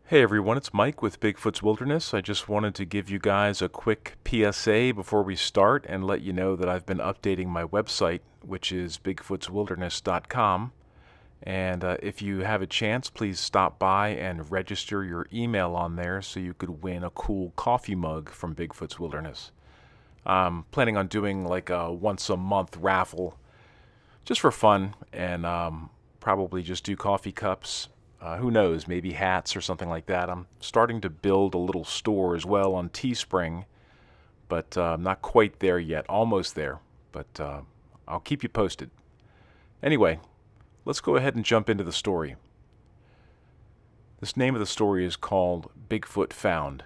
Hey everyone, it's Mike with Bigfoot's Wilderness. I just wanted to give you guys a quick PSA before we start and let you know that I've been updating my website, which is bigfootswilderness.com. And if you have a chance, please stop by and register your email on there so you could win a cool coffee mug from Bigfoot's Wilderness. I'm planning on doing like a once a month raffle just for fun and probably just do coffee cups. Who knows, maybe hats or something like that. I'm starting to build a little store as well on Teespring, but I'm not quite there yet. Almost there, but I'll keep you posted. Anyway, let's go ahead and jump into the story. This name of the story is called Bigfoot Found.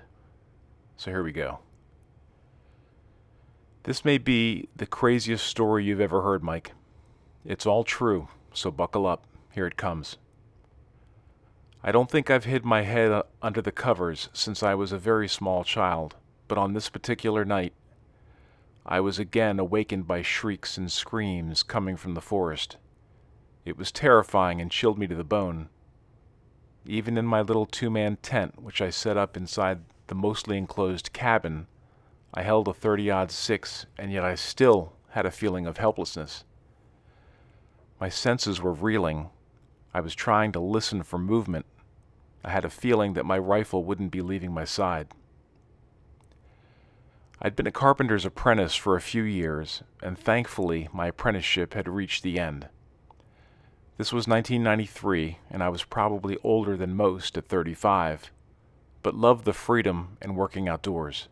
So here we go. This may be the craziest story you've ever heard, Mike. It's all true, so buckle up. Here it comes. I don't think I've hid my head under the covers since I was a very small child, but on this particular night, I was again awakened by shrieks and screams coming from the forest. It was terrifying and chilled me to the bone. Even in my little two-man tent, which I set up inside the mostly enclosed cabin, I held a 30-06, and yet I still had a feeling of helplessness. My senses were reeling. I was trying to listen for movement. I had a feeling that my rifle wouldn't be leaving my side. I'd been a carpenter's apprentice for a few years, and thankfully my apprenticeship had reached the end. This was 1993, and I was probably older than most at 35, but loved the freedom and working outdoors.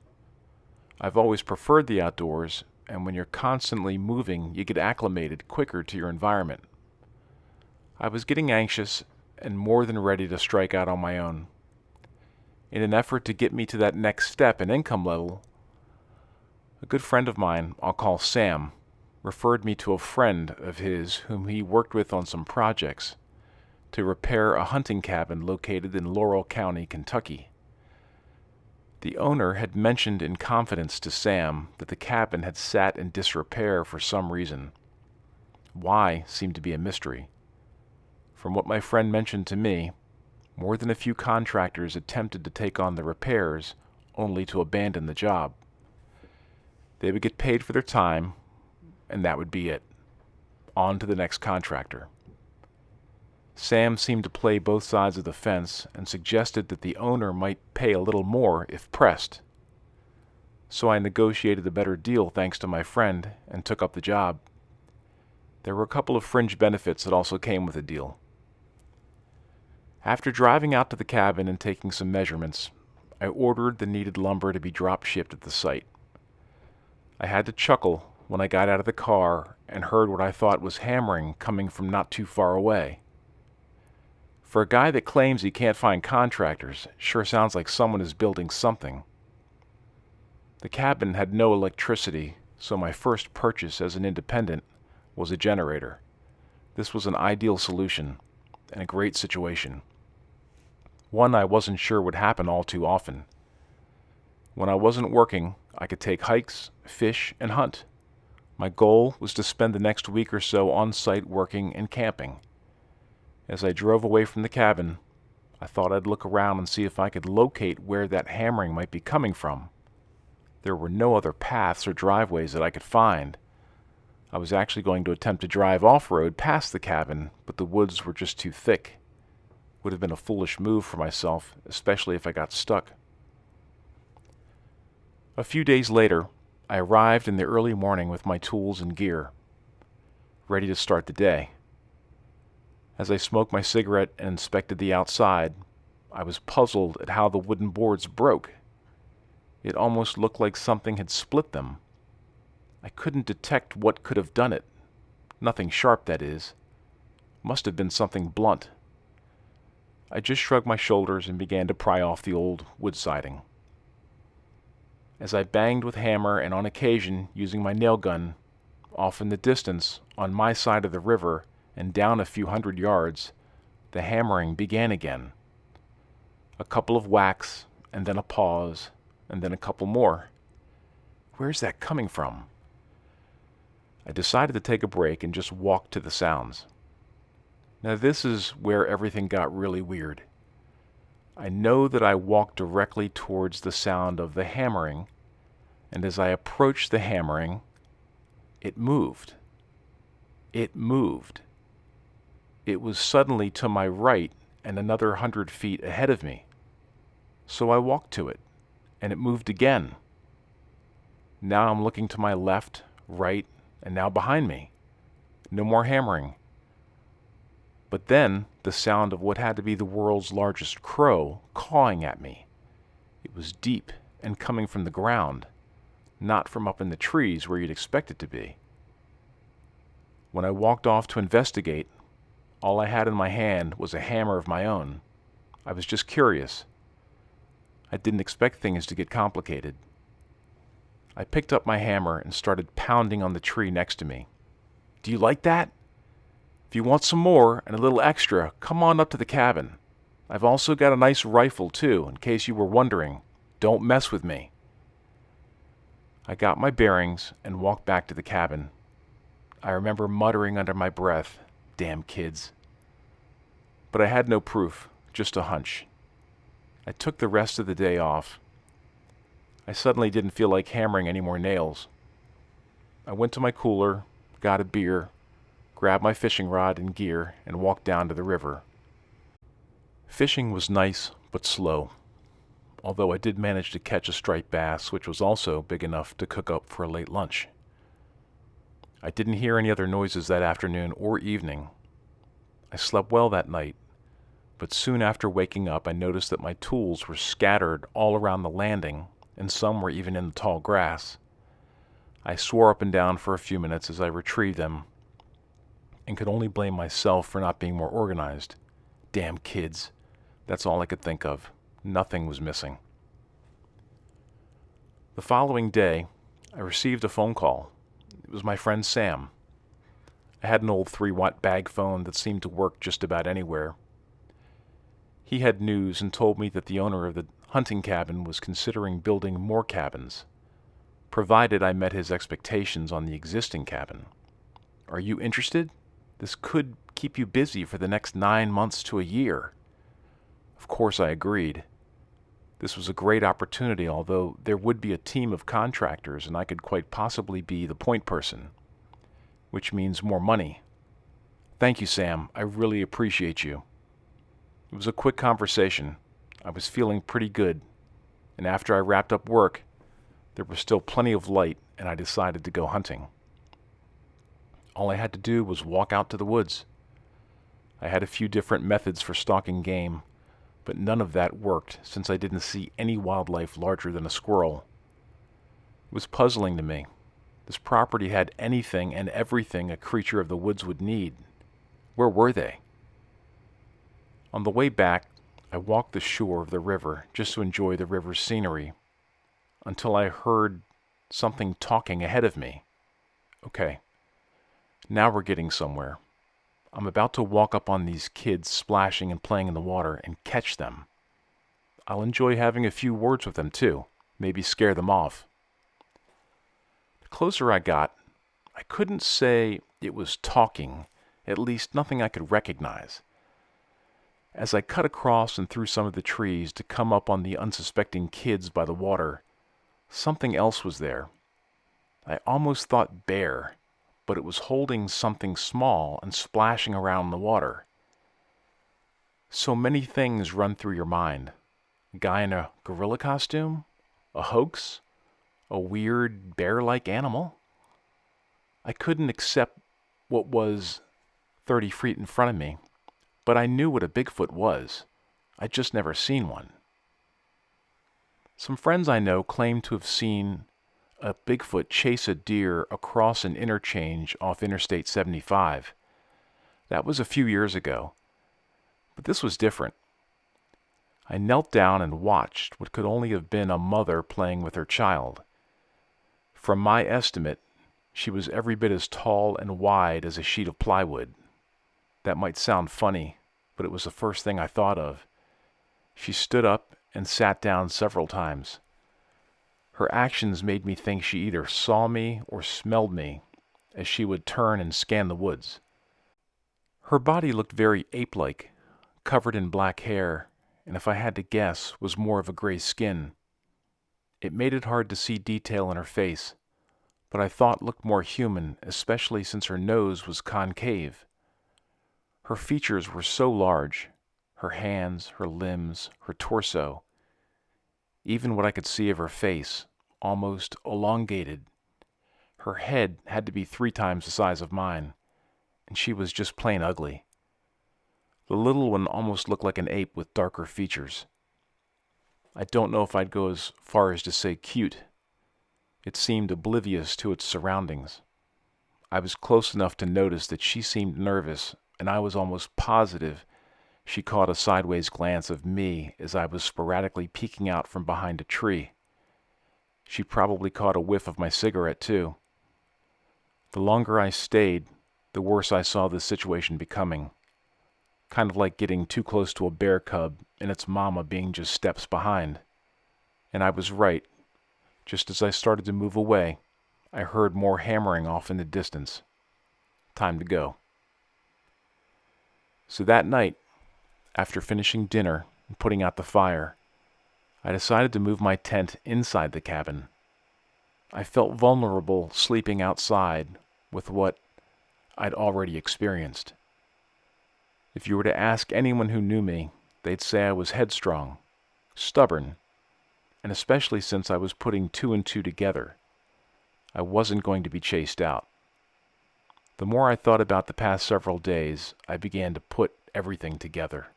I've always preferred the outdoors, and when you're constantly moving, you get acclimated quicker to your environment. I was getting anxious and more than ready to strike out on my own. In an effort to get me to that next step in income level, a good friend of mine, I'll call Sam, referred me to a friend of his whom he worked with on some projects to repair a hunting cabin located in Laurel County, Kentucky. The owner had mentioned in confidence to Sam that the cabin had sat in disrepair for some reason. Why seemed to be a mystery. From what my friend mentioned to me, more than a few contractors attempted to take on the repairs, only to abandon the job. They would get paid for their time, and that would be it. On to the next contractor. Sam seemed to play both sides of the fence and suggested that the owner might pay a little more if pressed. So I negotiated a better deal thanks to my friend and took up the job. There were a couple of fringe benefits that also came with the deal. After driving out to the cabin and taking some measurements, I ordered the needed lumber to be drop-shipped at the site. I had to chuckle when I got out of the car and heard what I thought was hammering coming from not too far away. For a guy that claims he can't find contractors, it sure sounds like someone is building something. The cabin had no electricity, so my first purchase as an independent was a generator. This was an ideal solution and a great situation. One I wasn't sure would happen all too often. When I wasn't working, I could take hikes, fish, and hunt. My goal was to spend the next week or so on site working and camping. As I drove away from the cabin, I thought I'd look around and see if I could locate where that hammering might be coming from. There were no other paths or driveways that I could find. I was actually going to attempt to drive off-road past the cabin, but the woods were just too thick. Would have been a foolish move for myself, especially if I got stuck. A few days later, I arrived in the early morning with my tools and gear, ready to start the day. As I smoked my cigarette and inspected the outside, I was puzzled at how the wooden boards broke. It almost looked like something had split them. I couldn't detect what could have done it. Nothing sharp, that is. Must have been something blunt. I just shrugged my shoulders and began to pry off the old wood siding. As I banged with hammer and on occasion using my nail gun, off in the distance, on my side of the river and down a few hundred yards, the hammering began again. A couple of whacks, and then a pause, and then a couple more. Where's that coming from? I decided to take a break and just walk to the sounds. Now this is where everything got really weird. I know that I walked directly towards the sound of the hammering, and as I approached the hammering, it moved. It moved. It was suddenly to my right and another 100 feet ahead of me. So I walked to it, and it moved again. Now I'm looking to my left, right, and now behind me. No more hammering. But then the sound of what had to be the world's largest crow cawing at me. It was deep and coming from the ground, not from up in the trees where you'd expect it to be. When I walked off to investigate, all I had in my hand was a hammer of my own. I was just curious. I didn't expect things to get complicated. I picked up my hammer and started pounding on the tree next to me. "Do you like that? If you want some more and a little extra, come on up to the cabin. I've also got a nice rifle too, in case you were wondering. Don't mess with me." I got my bearings and walked back to the cabin. I remember muttering under my breath, "Damn kids." But I had no proof, just a hunch. I took the rest of the day off. I suddenly didn't feel like hammering any more nails. I went to my cooler, got a beer, grabbed my fishing rod and gear, and walked down to the river. Fishing was nice but slow, although I did manage to catch a striped bass, which was also big enough to cook up for a late lunch. I didn't hear any other noises that afternoon or evening. I slept well that night, but soon after waking up I noticed that my tools were scattered all around the landing, and some were even in the tall grass. I swore up and down for a few minutes as I retrieved them, and could only blame myself for not being more organized. Damn kids. That's all I could think of. Nothing was missing. The following day, I received a phone call. It was my friend Sam. I had an old 3-watt bag phone that seemed to work just about anywhere. He had news and told me that the owner of the hunting cabin was considering building more cabins, provided I met his expectations on the existing cabin. "Are you interested? This could keep you busy for the next 9 months to a year." Of course I agreed. This was a great opportunity, although there would be a team of contractors and I could quite possibly be the point person, which means more money. "Thank you, Sam. I really appreciate you." It was a quick conversation. I was feeling pretty good, and after I wrapped up work, there was still plenty of light and I decided to go hunting. All I had to do was walk out to the woods. I had a few different methods for stalking game, but none of that worked since I didn't see any wildlife larger than a squirrel. It was puzzling to me. This property had anything and everything a creature of the woods would need. Where were they? On the way back, I walked the shore of the river just to enjoy the river's scenery, until I heard something talking ahead of me. Okay, now we're getting somewhere. I'm about to walk up on these kids splashing and playing in the water and catch them. I'll enjoy having a few words with them too, maybe scare them off. The closer I got, I couldn't say it was talking, at least nothing I could recognize. As I cut across and through some of the trees to come up on the unsuspecting kids by the water, something else was there. I almost thought bear, but it was holding something small and splashing around the water. So many things run through your mind. A guy in a gorilla costume? A hoax? A weird bear-like animal? I couldn't accept what was 30 feet in front of me, but I knew what a Bigfoot was. I'd just never seen one. Some friends I know claim to have seen a Bigfoot chase a deer across an interchange off Interstate 75. That was a few years ago, but this was different. I knelt down and watched what could only have been a mother playing with her child. From my estimate, she was every bit as tall and wide as a sheet of plywood. That might sound funny, but it was the first thing I thought of. She stood up and sat down several times. Her actions made me think she either saw me or smelled me, as she would turn and scan the woods. Her body looked very ape-like, covered in black hair, and if I had to guess, was more of a gray skin. It made it hard to see detail in her face, but I thought looked more human, especially since her nose was concave. Her features were so large, her hands, her limbs, her torso, even what I could see of her face, almost elongated. Her head had to be 3 times the size of mine, and she was just plain ugly. The little one almost looked like an ape with darker features. I don't know if I'd go as far as to say cute. It seemed oblivious to its surroundings. I was close enough to notice that she seemed nervous, and I was almost positive she caught a sideways glance of me as I was sporadically peeking out from behind a tree. She probably caught a whiff of my cigarette, too. The longer I stayed, the worse I saw this situation becoming. Kind of like getting too close to a bear cub and its mama being just steps behind. And I was right. Just as I started to move away, I heard more hammering off in the distance. Time to go. So that night, after finishing dinner and putting out the fire, I decided to move my tent inside the cabin. I felt vulnerable sleeping outside with what I'd already experienced. If you were to ask anyone who knew me, they'd say I was headstrong, stubborn, and especially since I was putting 2 and 2 together, I wasn't going to be chased out. The more I thought about the past several days, I began to put everything together.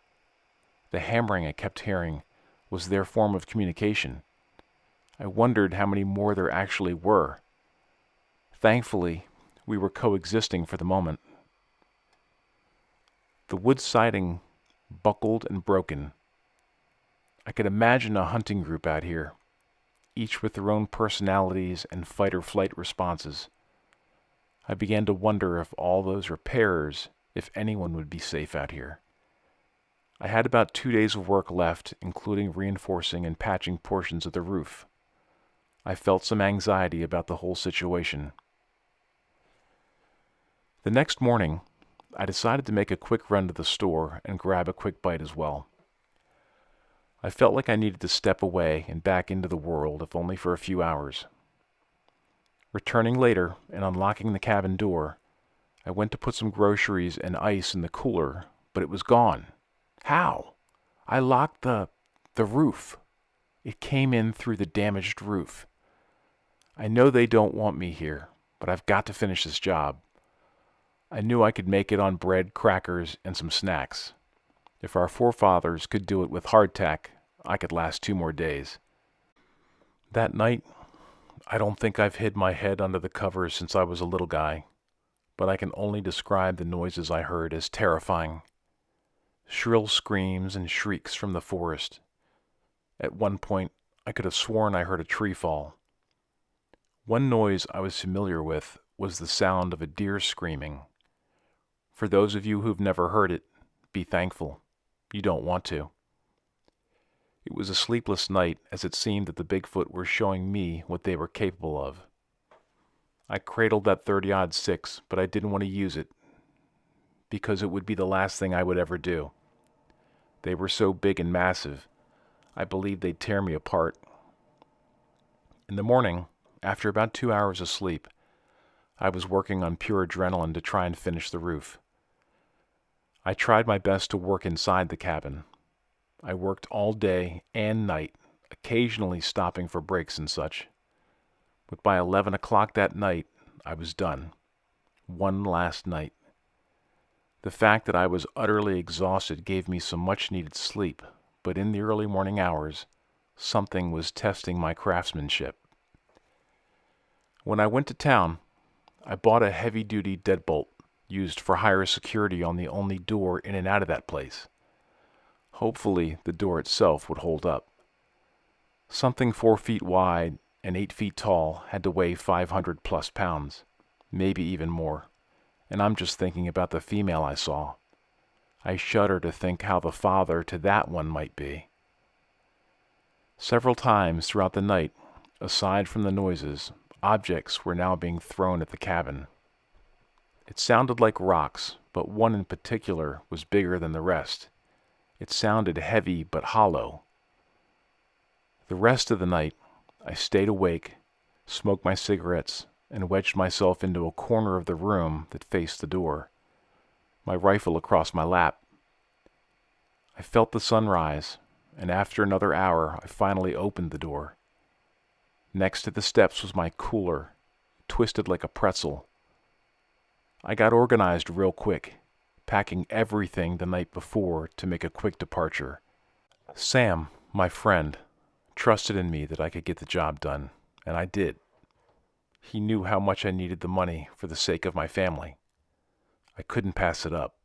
The hammering I kept hearing was their form of communication. I wondered how many more there actually were. Thankfully, we were coexisting for the moment. The wood siding buckled and broken. I could imagine a hunting group out here, each with their own personalities and fight-or-flight responses. I began to wonder if all those repairers, if anyone would be safe out here. I had about 2 days of work left, including reinforcing and patching portions of the roof. I felt some anxiety about the whole situation. The next morning, I decided to make a quick run to the store and grab a quick bite as well. I felt like I needed to step away and back into the world, if only for a few hours. Returning later and unlocking the cabin door, I went to put some groceries and ice in the cooler, but it was gone. How? I locked the roof. It came in through the damaged roof. I know they don't want me here, but I've got to finish this job. I knew I could make it on bread, crackers, and some snacks. If our forefathers could do it with hardtack, I could last 2 more days. That night, I don't think I've hid my head under the covers since I was a little guy, but I can only describe the noises I heard as terrifying. Shrill screams and shrieks from the forest. At one point, I could have sworn I heard a tree fall. One noise I was familiar with was the sound of a deer screaming. For those of you who've never heard it, be thankful. You don't want to. It was a sleepless night, as it seemed that the Bigfoot were showing me what they were capable of. I cradled that 30-06, but I didn't want to use it, because it would be the last thing I would ever do. They were so big and massive, I believed they'd tear me apart. In the morning, after about 2 hours of sleep, I was working on pure adrenaline to try and finish the roof. I tried my best to work inside the cabin. I worked all day and night, occasionally stopping for breaks and such. But by 11 o'clock that night, I was done. One last night. The fact that I was utterly exhausted gave me some much-needed sleep, but in the early morning hours, something was testing my craftsmanship. When I went to town, I bought a heavy-duty deadbolt used for higher security on the only door in and out of that place. Hopefully, the door itself would hold up. Something 4 feet wide and 8 feet tall had to weigh 500 plus pounds, maybe even more, and I'm just thinking about the female I saw. I shudder to think how the father to that one might be. Several times throughout the night, aside from the noises, objects were now being thrown at the cabin. It sounded like rocks, but one in particular was bigger than the rest. It sounded heavy but hollow. The rest of the night, I stayed awake, smoked my cigarettes, and wedged myself into a corner of the room that faced the door, my rifle across my lap. I felt the sun rise, and after another hour, I finally opened the door. Next to the steps was my cooler, twisted like a pretzel. I got organized real quick, packing everything the night before to make a quick departure. Sam, my friend, trusted in me that I could get the job done, and I did. He knew how much I needed the money for the sake of my family. I couldn't pass it up.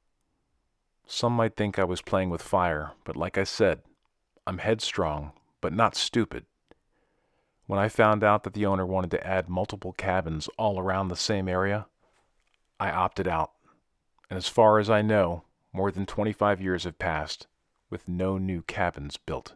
Some might think I was playing with fire, but like I said, I'm headstrong, but not stupid. When I found out that the owner wanted to add multiple cabins all around the same area, I opted out. And as far as I know, more than 25 years have passed with no new cabins built.